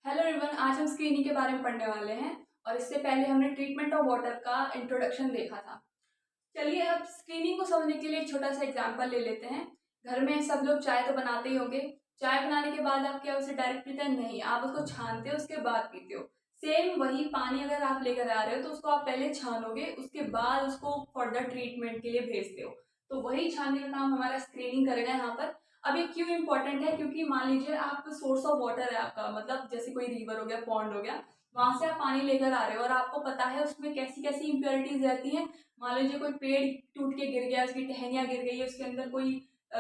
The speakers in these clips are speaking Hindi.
हेलो एवरीवन, आज हम स्क्रीनिंग के बारे में पढ़ने वाले हैं। और इससे पहले हमने ट्रीटमेंट ऑफ वाटर का इंट्रोडक्शन देखा था। चलिए अब स्क्रीनिंग को समझने के लिए एक छोटा सा एग्जांपल ले लेते हैं। घर में सब लोग चाय तो बनाते ही होंगे। चाय बनाने के बाद आप क्या उसे डायरेक्ट पीते हैं? नहीं, आप उसको छानते हो, उसके बाद पीते हो। सेम वही पानी अगर आप लेकर आ रहे हो तो उसको आप पहले छानोगे, उसके बाद उसको फर्दर ट्रीटमेंट के लिए भेजते हो। तो वही छानने का काम हमारा स्क्रीनिंग करेगा यहाँ पर। अब ये क्यों इम्पोर्टेंट है? क्योंकि मान लीजिए आप सोर्स ऑफ वाटर है आपका, मतलब जैसे कोई रिवर हो गया, पॉन्ड हो गया, वहां से आप पानी लेकर आ रहे हो और आपको पता है उसमें कैसी कैसी इम्प्योरिटीज रहती हैं। मान लीजिए कोई पेड़ टूट के गिर गया, उसकी टहनियाँ गिर गई, उसके अंदर कोई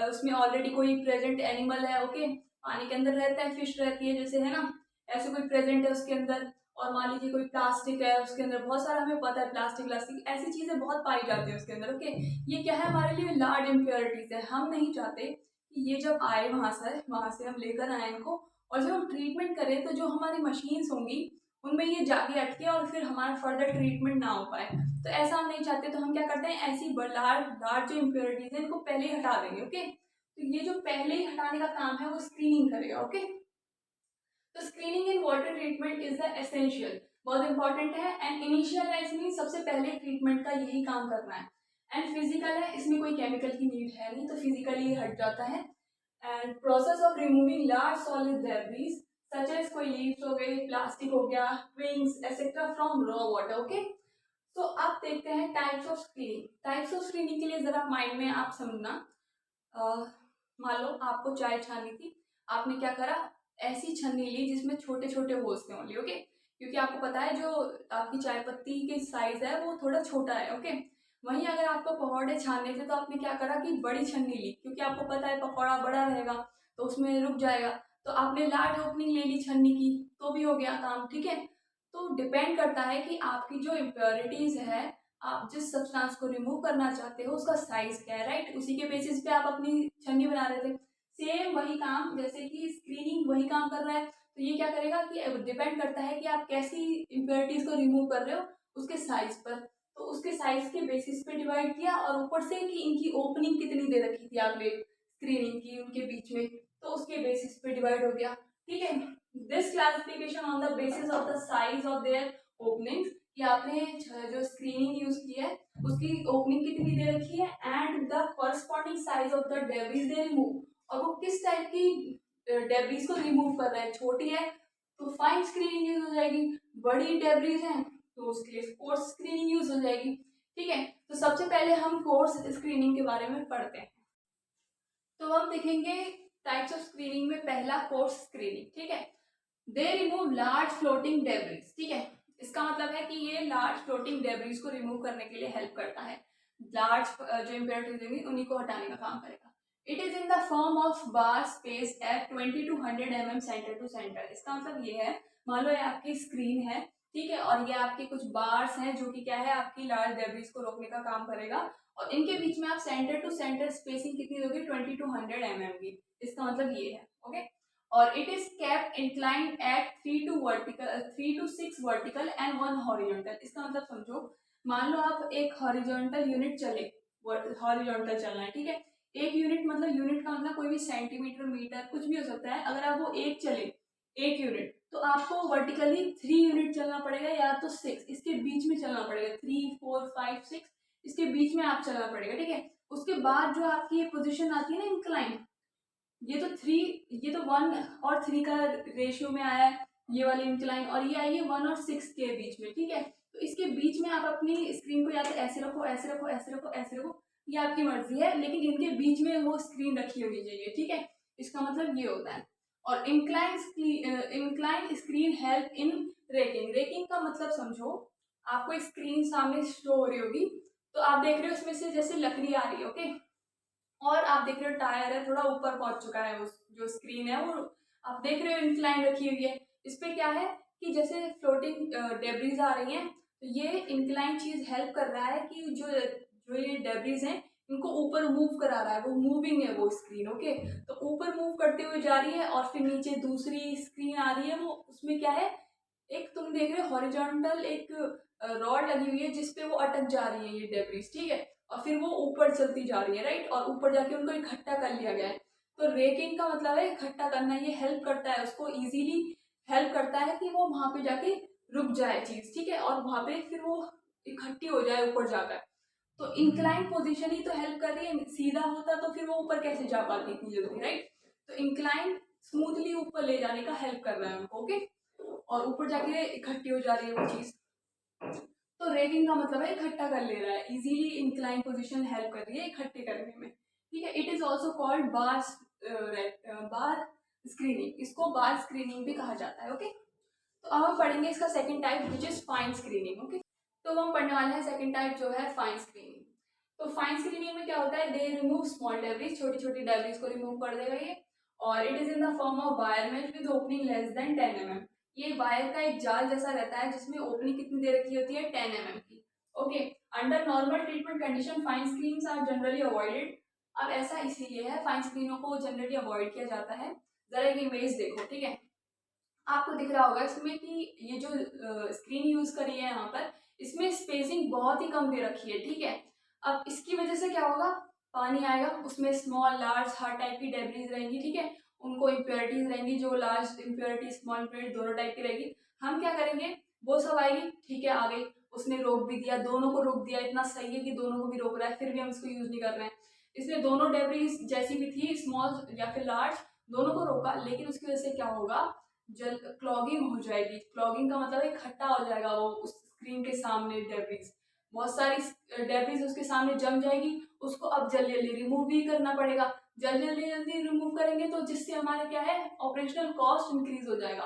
उसमें ऑलरेडी कोई प्रेजेंट एनिमल है, ओके, पानी के अंदर रहता है, फिश रहती है जैसे, है ना, ऐसे कोई प्रेजेंट है उसके अंदर। और मान लीजिए कोई प्लास्टिक है उसके अंदर, बहुत सारा हमें पता है प्लास्टिक प्लास्टिक ऐसी चीजें बहुत पाई जाती है उसके अंदर, ओके। ये क्या है? हमारे लिए लार्ज इम्प्योरिटीज है। हम नहीं चाहते कि ये जब आए वहां से हम लेकर आए इनको, और जब हम ट्रीटमेंट करें तो जो हमारी मशीन्स होंगी उनमें ये जाके अटके और फिर हमारा फर्दर ट्रीटमेंट ना हो पाए। तो ऐसा हम नहीं चाहते, तो हम क्या करते हैं, ऐसी लार्ज लार्ज जो इम्प्योरिटीज है इनको पहले ही हटा देंगे, ओके। तो ये जो पहले ही हटाने का काम है वो स्क्रीनिंग करेगा, ओके। तो screening in water treatment is the essential, बहुत इंपॉर्टेंट है। एंड इनिशियल है, इसमें सबसे पहले ट्रीटमेंट का यही काम करना है। एंड फिजिकल है, इसमें कोई केमिकल की नीड है नहीं, तो फिजिकली ये हट जाता है। And process of removing large solid debris such as कोई लीव्स हो गए, प्लास्टिक हो गया, wings etcetera from raw water, okay. तो अब देखते हैं types of screening. Types of screening के लिए जरा माइंड में आप समझना। मान लो आपको चाय छानी थी, आपने क्या करा, ऐसी छन्नी ली जिसमें छोटे छोटे होल्स थे ओनली, ओके। क्योंकि आपको पता है जो आपकी चाय पत्ती की साइज है वो थोड़ा छोटा है, ओके। वहीं अगर आपको पकौड़े छानने थे तो आपने क्या करा कि बड़ी छन्नी ली, क्योंकि आपको पता है पकौड़ा बड़ा रहेगा तो उसमें रुक जाएगा। तो आपने लार्ज ओपनिंग ले ली छन्नी की, तो भी हो गया काम, ठीक है। तो डिपेंड करता है कि आपकी जो इम्प्योरिटीज है, आप जिस सब्सटेंस को रिमूव करना चाहते हो उसका साइज क्या है, राइट। उसी के बेसिस पे आप अपनी छन्नी बना रहे थे। सेम वही काम, जैसे कि स्क्रीनिंग वही काम कर रहा है। तो ये क्या करेगा कि डिपेंड करता है कि आप कैसी इम्प्योरिटीज को रिमूव कर रहे हो उसके साइज पर। तो उसके साइज के बेसिस पे डिवाइड किया, और ऊपर से कि इनकी ओपनिंग कितनी दे रखी थी आपने स्क्रीनिंग की उनके बीच में, तो उसके बेसिस पे डिवाइड हो गया, ठीक है। This classification on the basis of the size of their openings, कि आपने जो स्क्रीनिंग यूज की है उसकी ओपनिंग कितनी दे रखी है, and the corresponding size of the debris they remove, और वो किस टाइप की डेब्रीज को रिमूव कर रहा है। छोटी है तो फाइन स्क्रीनिंग यूज हो जाएगी, बड़ी डेब्रीज है तो उसके लिए कोर्स स्क्रीनिंग यूज हो जाएगी, ठीक है। तो सबसे पहले हम कोर्स स्क्रीनिंग के बारे में पढ़ते हैं। तो हम देखेंगे टाइप्स ऑफ स्क्रीनिंग में पहला कोर्स स्क्रीनिंग, ठीक है। They remove large floating debris, ठीक है। इसका मतलब है कि ये लार्ज फ्लोटिंग डेब्रीज को रिमूव करने के लिए हेल्प करता है। लार्ज जो इम्प्योरिटीज होंगी उन्हीं को हटाने का काम करेगा। It is in the form of bar space at 20 to 100 mm centre to centre. इसका मतलब ये है, मान लो ये आपकी स्क्रीन है, ठीक है, और ये आपके कुछ बार्स हैं जो कि क्या है, आपकी लार्ज डेब्रीज को रोकने का काम करेगा। और इनके बीच में आप सेंटर टू सेंटर स्पेसिंग कितनी दोगे? 20 to 100 mm की। इसका मतलब ये है, ओके। और it is kept inclined at 3 to 6 vertical and 1 horizontal. इसका मतलब समझो, मान लो आप एक हॉरिजॉन्टल यूनिट चले, हॉरिजॉन्टल चलना है, ठीक है। एक यूनिट मतलब, यूनिट का मतलब कोई भी सेंटीमीटर मीटर कुछ भी हो सकता है। अगर आप वो एक चले, एक यूनिट, तो आपको वर्टिकली 3 यूनिट चलना पड़ेगा या तो 6, इसके बीच में चलना पड़ेगा, 3 4 5 6 इसके बीच में आप चलना पड़ेगा, ठीक है। उसके बाद जो आपकी ये पोजीशन आती है ना इंक्लाइन, ये तो 1 और 3 का रेशियो में आया है, ये वाली इंक्लाइन, और ये आई है 1 और 6 के बीच में, ठीक है। तो इसके बीच में आप अपनी स्क्रीन को या तो ऐसे रखो, ऐसे रखो, ऐसे रखो, ऐसे रखो, ये आपकी मर्जी है, लेकिन इनके बीच में वो स्क्रीन रखी होनी चाहिए, ठीक है। इसका मतलब ये होता है। और incline screen help in racking. Racking का मतलब समझो, आपको स्क्रीन सामने शो हो रही होगी, तो आप देख रहे हो इसमें से जैसे लकड़ी आ रही है, ओके, और आप देख रहे हो टायर है, थोड़ा ऊपर पहुंच चुका है, उस जो स्क्रीन है वो आप देख रहे हो इंक्लाइन रखी हुई है। इस पे क्या है कि जैसे फ्लोटिंग डेब्रीज आ रही हैं, तो ये इंक्लाइन चीज हेल्प कर रहा है कि जो जो ये डेब्रीज हैं इनको ऊपर मूव करा रहा है, वो मूविंग है वो स्क्रीन, ओके। तो ऊपर मूव करते हुए जा रही है, और फिर नीचे दूसरी स्क्रीन आ रही है, वो उसमें क्या है, एक तुम देख रहे हो हॉरिजॉन्टल एक रॉड लगी हुई है जिसपे वो अटक जा रही है ये डेब्रीज, ठीक है। और फिर वो ऊपर चलती जा रही है, राइट, और ऊपर जाके उनको इकट्ठा कर लिया गया है। तो रेकिंग का मतलब है इकट्ठा करना, ये हेल्प करता है उसको इजीली हेल्प हेल्प करता है कि वो वहाँ पे जाके रुक जाए चीज़, ठीक है, और वहाँ पे फिर वो इकट्ठी हो जाए ऊपर जाकर। तो इंक्लाइन पोजीशन ही तो हेल्प कर रही है, सीधा होता तो फिर वो ऊपर कैसे जा पाती इतनी जल्दी, राइट। तो इंक्लाइन स्मूथली ऊपर ले जाने का हेल्प कर रहा है उनको, ओके, और ऊपर जाके इकट्ठी हो जा रही है वो चीज़। तो रेकिंग का मतलब है इकट्ठा कर ले रहा है, इजीली इंक्लाइन पोजीशन हेल्प कर रही है इकट्ठे करने में, ठीक है। It is also called bar screening, इसको बार स्क्रीनिंग भी कहा जाता है, ओके। तो अब हम पढ़ेंगे इसका second type which is fine screening, okay. तो हम पढ़ने वाले हैं सेकंड टाइप जो है फाइन स्क्रीनिंग। तो फाइन स्क्रीनिंग में क्या होता है, दे रिमूव स्मॉल डेब्रिज, छोटी छोटी डेब्रिज को रिमूव कर देगा ये, और it is in the form of wire mesh with opening less than 10 mm। ये वायर का एक जाल जैसा रहता है जिसमें ओपनिंग कितनी दे रखी होती है, 10 mm की, okay. Under normal treatment condition fine screens are generally avoided. अब ऐसा इसीलिए है, फाइन स्क्रीनों को जनरली अवॉइड किया जाता है। जरा एक इमेज देखो, ठीक है, आपको दिख रहा होगा इसमें कि ये जो स्क्रीन यूज करी है यहाँ पर, इसमें स्पेसिंग बहुत ही कम दे रखी है, ठीक है। अब इसकी वजह से क्या होगा, पानी आएगा, उसमें स्मॉल लार्ज हर टाइप की डेब्रीज रहेंगी, ठीक है, उनको इम्प्योरिटीज रहेंगी, जो लार्ज इम्प्योरिटी स्मॉल इम्प्योरिटी दोनों टाइप की रहेगी। हम क्या करेंगे, वो सब आएगी, ठीक है, आ गई, उसने रोक भी दिया, दोनों को रोक दिया, इतना सही है कि दोनों को भी रोक रहा है, फिर भी हम इसको यूज नहीं कर रहे हैं। इसने दोनों डेब्रीज जैसी भी थी, स्मॉल या फिर लार्ज, दोनों को रोका, लेकिन उसकी वजह से क्या होगा, जल क्लॉगिंग हो जाएगी। क्लॉगिंग का मतलब इकट्ठा हो जाएगा वो उस स्क्रीन के सामने डेब्रीज, बहुत सारी डेब्रीज उसके सामने जम जाएगी, उसको अब जल्दी जल्दी रिमूव भी करना पड़ेगा। जल्दी जल्दी जल्दी रिमूव करेंगे तो जिससे हमारा क्या है, ऑपरेशनल कॉस्ट इंक्रीज हो जाएगा,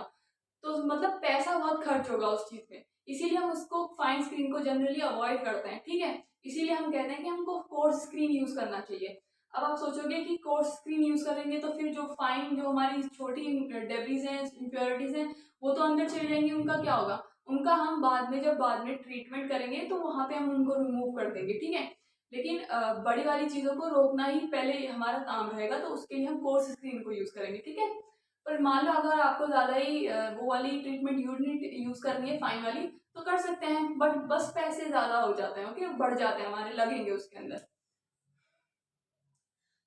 तो मतलब पैसा बहुत खर्च होगा उस चीज में, इसीलिए हम उसको फाइन स्क्रीन को जनरली अवॉइड करते हैं, ठीक है। इसीलिए हम कहते हैं कि हमको कोर्स स्क्रीन यूज करना चाहिए। अब आप सोचोगे कि कोर्स स्क्रीन यूज करेंगे तो फिर जो फाइन, जो हमारी छोटी डेब्रीज हैं, इम्प्योरिटीज हैं, वो तो अंदर चले जाएंगी, उनका क्या होगा, उनका हम बाद में जब बाद में ट्रीटमेंट करेंगे तो वहां पे हम उनको रिमूव कर देंगे, ठीक है। लेकिन बड़ी वाली चीजों को रोकना ही पहले हमारा काम रहेगा, तो उसके लिए हम कोर्स स्क्रीन को यूज करेंगे, ठीक है। पर मान लो अगर आपको ज्यादा ही वो वाली ट्रीटमेंट यूज करनी है, फाइन वाली, तो कर सकते हैं, बट बस पैसे ज्यादा हो जाते हैं, ओके, बढ़ जाते हैं हमारे, लगेंगे उसके अंदर।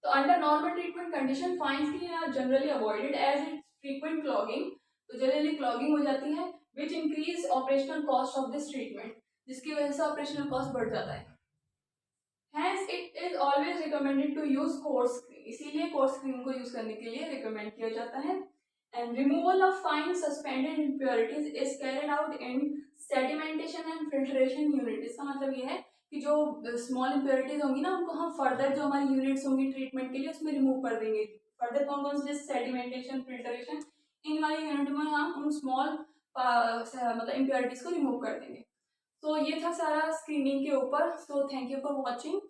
तो under normal treatment condition fine screen are generally avoided as it frequent clogging, तो जल्दी क्लॉगिंग हो जाती है, which increase operational cost of this treatment, जिसकी वजह से ऑपरेशनल कॉस्ट बढ़ जाता है। Hence, it is always recommended to use coarse screen, इसीलिए coarse screen को यूज करने के लिए रिकमेंड किया जाता है। And removal of fine suspended impurities is carried out in sedimentation and filtration unit। इसका मतलब ये है कि जो स्मॉल इम्प्योरिटीज होंगी ना, उनको हम फर्दर जो हमारी यूनिट्स होंगी ट्रीटमेंट के लिए, उसमें रिमूव कर देंगे। फर्दर कौन कौन से, सेडिमेंटेशन, फिल्टरेशन, इन वाली यूनिट में हम उन स्मॉल मतलब इम्प्योरिटीज को रिमूव कर देंगे। तो ये था सारा स्क्रीनिंग के ऊपर। So thank you for watching.